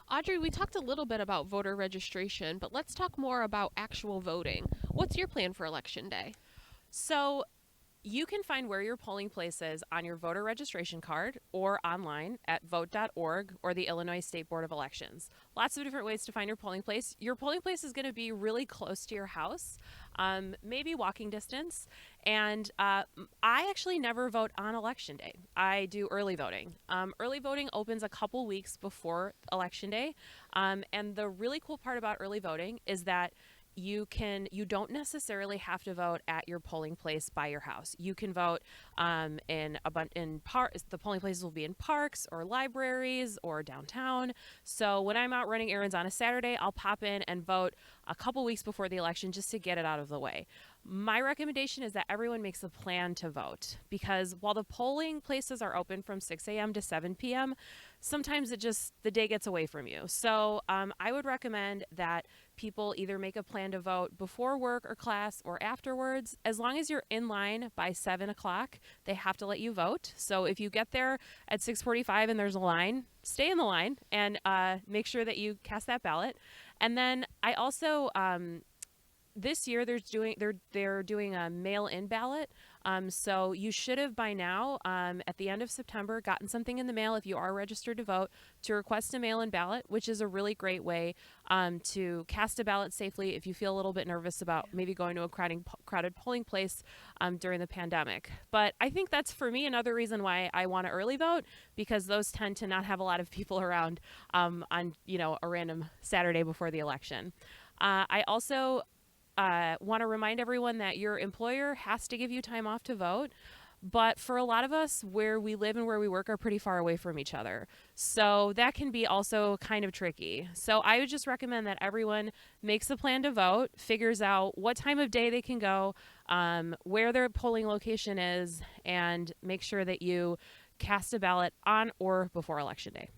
Audrey, we talked a little bit about voter registration, but let's talk more about actual voting. What's your plan for Election Day? So you can find where your polling place is on your voter registration card or online at vote.org or the Illinois State Board of Elections. Lots of different ways to find your polling place. Your polling place is going to be really close to your house, maybe walking distance. And I actually never vote on Election Day. I do early voting. Early voting opens a couple weeks before Election Day. And the really cool part about early voting is that you don't necessarily have to vote at your polling place by your house. You can vote in parks. The polling places will be in parks or libraries or downtown. So when I'm out running errands on a Saturday, I'll pop in and vote a couple weeks before the election just to get it out of the way. My recommendation is that everyone makes a plan to vote, because while the polling places are open from 6 a.m. to 7 p.m., sometimes the day gets away from you. So I would recommend that people either make a plan to vote before work or class or afterwards. As long as you're in line by 7 o'clock, they have to let you vote. So if you get there at 6:45 and there's a line, stay in the line and make sure that you cast that ballot. And then I also this year they're doing a mail-in ballot. So you should have by now, at the end of September, gotten something in the mail if you are registered to vote to request a mail-in ballot, which is a really great way to cast a ballot safely if you feel a little bit nervous about maybe going to a crowded polling place during the pandemic. But I think that's, for me, another reason why I want to early vote, because those tend to not have a lot of people around on a random Saturday before the election. I also want to remind everyone that your employer has to give you time off to vote. But for a lot of us, where we live and where we work are pretty far away from each other. So that can be also kind of tricky. So I would just recommend that everyone makes a plan to vote, figures out what time of day they can go, where their polling location is, and make sure that you cast a ballot on or before Election Day.